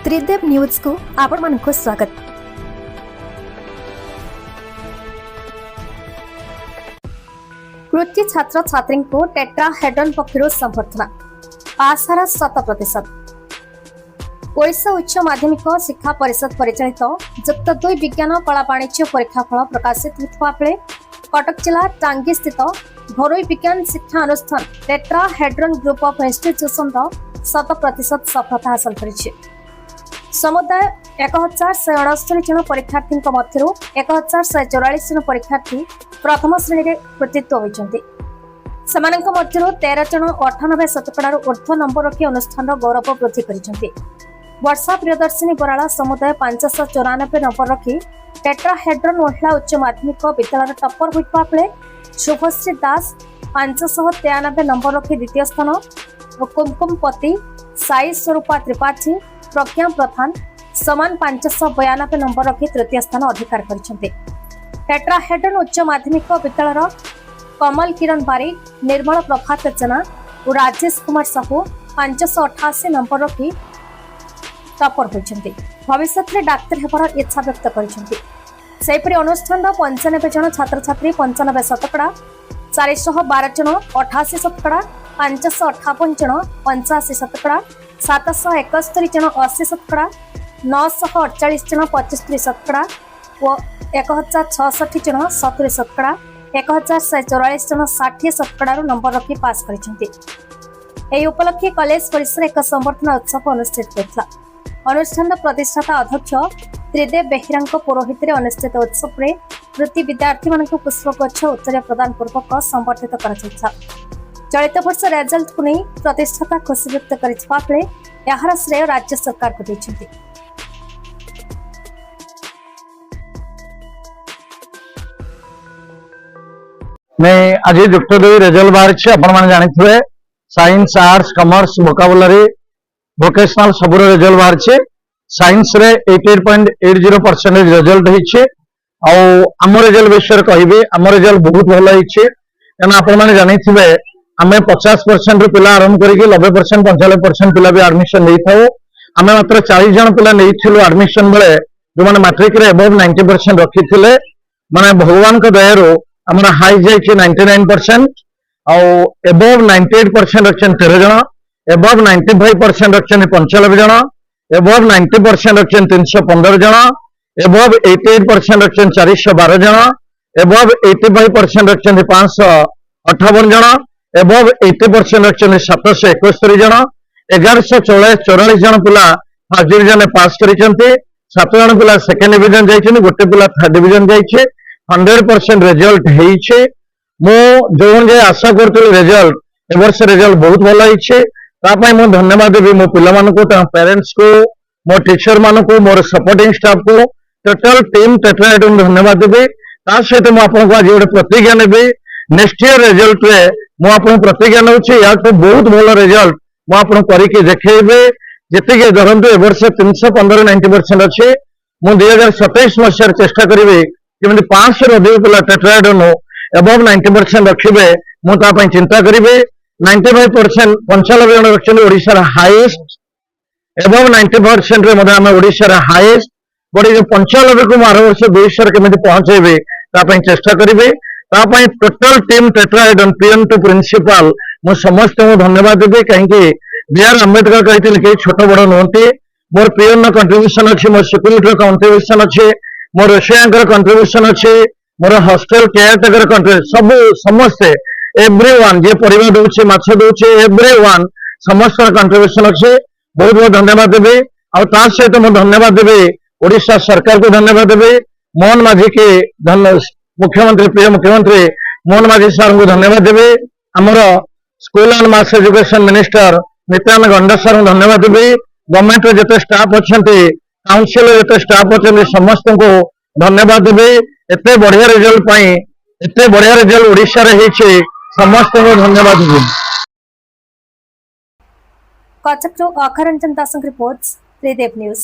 त्रिदेव news को आपण मानक स्वागत। कृति छात्र छात्री को टेट्राहेड्रन पक्षर संबर्धना पासहार 100%। ओडिशा उच्च माध्यमिक शिक्षा परिषद परिचालित जुक्त 2 विज्ञान कला वाणिज्य परीक्षाफल प्रकाशित होता बेले कटक जिला टांगी स्थित घरोई विज्ञान शिक्षा अनुष्ठान टेट्राहेड्रन ग्रुप ऑफ इंस्टीट्यूशन 100% सफलता हासिल करिछि। समुदाय 1169 जन परीक्षार्थी मध्य 1144 जन परीक्षार्थी प्रथम श्रेणी में कृतित्व होइछन्ति। सेमानक मध्य 13 जन 98% ऊर्ध्व नंबर रखी अनुष्ठान गौरव वृद्धि करिछन्ति। वर्षा प्रियदर्शिनी बराला समुदाय 594 नंबर रखी टेट्राहेड्रन महिला उच्च माध्यमिक विद्यालय टप्पर होइता बेले शुभश्री दास 593 नंबर रखी द्वितीय स्थान और कुमकुमपति साई स्वरूपा त्रिपाठी प्रज्ञा प्रधान समान 592 नंबर रखी तृतीय स्थान अधिकार करिसेंते। टेट्राहेड्रन उच्च माध्यमिक विद्यालय कमल किरण बारिक निर्मल प्रभात जेना और राजेश कुमार साहू 588 नंबर रखी टॉपर होइछन्ते। भविष्य में डाक्तर हेबार इच्छा व्यक्त करिसेंते। सेपरि अनुष्ठान 95 जन छात्र छात्री 95 शतकड़ा 412 जन 88 शतकड़ा 558 जन 85 शतकड़ा 771 जन 80 शतकड़ा 948 जन 75 शतकड़ा और 1066 जन 70 शतकड़ा 1144 जन 60 शतकड़ा नंबर रखी पास करिसेंते। एही उपलक्षे कॉलेज परिसर एक संबर्धना उत्सव अनुष्ठित होता। अनुष्ठान प्रतिष्ठाता अध्यक्ष त्रिदेव बेहेरा पौरोहित अनुष्ठित उत्सव में वृत्ति विद्यार्थी मानक पुष्पगुच्छ उत्तर प्रदान पूर्वक संबर्धित कर चलित वर्ष रेजल्ट को नहीं प्रतिष्ठाता खुशी व्यक्त करथिबा बेले यार श्रेय राज्य सरकार को दैछन्ति। मैं आज युक्त 2 रिजल्ट बाहर आपण माने जानिथिबे science arts commerce vocabulary vocational सब रिजल्ट बाहर साइंस रे 88.80% रिजल्ट होइछे। आ आम रिजल्ट विषय कहबे आम रिजल्ट बहुत भल होइछे कारण आपण माने जानिथिबे आमे 50% पिला आरंभ करके 90% 95% पिला भी एडमिशन नहीं था। आम मात्र 40 जन पिला नहीं एडमिशन बेले जो मैंने मैट्रिक रे अबव 90% रखी थे माने भगवान को दयारू आम हाई जाइए 99% और अबव 98% रखन 13 जन अबव 95% रखन 95 जन अबव 90% रखन 315 जन अबव 88% रखन 412 जन अबव 85% रखन 558 जन एबव 80% रखते 771 जन 1144 जन पिला फर्स्ट डिविजन पास करिसेंते। 7 जन पिला सेकेंड डिविजन जाइछन गोटे पिला थर्ड डिविजन जाइछे। 100% रिजल्ट हेइछे। मो जोन जे आशा करथि रिजल्ट ए वर्ष रिजल्ट बहुत भल होइछे ता पई मो धन्यवाद देबी मो पिला मानको ता पेरेंट्स को मो टीचर मानको मोर सपोर्टिंग स्टाफ को टोटल टीम टेट्राहेड्रन धन्यवाद देबी। ता सहित मो आपन को आज गोटे प्रतिज्ञा नेबी नेक्स्ट ईयर रिजल्ट रे मो आपन प्रतिज्ञा नउछि या तो बहुत भल रिजल्ट मो आपन करिके देखैबे जति के धरंतु ए वर्ष 315 90% अछि। मो 2027 मसिया चेष्टा करिवे कि 500 रो अधिक पिला टेट्राहेड्रन अबव 90% रखिबे मो ता पई चिंता करिवे। 95% 95 जन रखछन ओडिसा रा हाईएस्ट अबव 90% रे मधे हम ओडिसा रा हाईएस्ट बडी 95 को 12 वर्ष 200 केमिति पहुंचेबे ता पई चेष्टा करिवे। तापाई total team tetrahedron PM to principal मो समस्त को धन्यवाद देबे कहीं बीआर अंबेडकर कहते कि छोट बड़ नुहति मोर पीएम कंट्रीब्यूशन अच्छे मोर सिक्यूरीटी कंट्रीब्यूशन अच्छे मोर रोषिया कंट्रीब्यूशन अच्छे मोर हॉस्टल केयरटेकर कंट्रीब्यूशन सब समस्ते एवरीवन जे परिवार दउछे माछ दउछे एवरीवन समस्त कंट्रीब्यूशन अच्छे। बहुत बहुत धन्यवाद देबे और ता सहित मो धन्यवाद देबे ओडिशा सरकार को धन्यवाद देबे मोहन माझी के मुख्यमंत्री प्रिय मुख्यमंत्री मोहन माझी सर को धन्यवाद देबे। आमर school and mass education minister Nityanand गंडा सर को धन्यवाद देबे। गवर्नमेंट रे जते स्टाफ अछंती काउंसिल रे जते स्टाफ अछंती समस्त को धन्यवाद देबे। एते बढ़िया रिजल्ट पई एते बढ़िया रिजल्ट ओडिशा रे हेछि समस्त को धन्यवाद देबे। कचक अखरंजन दास रिपोर्ट्स त्रिदेव न्यूज।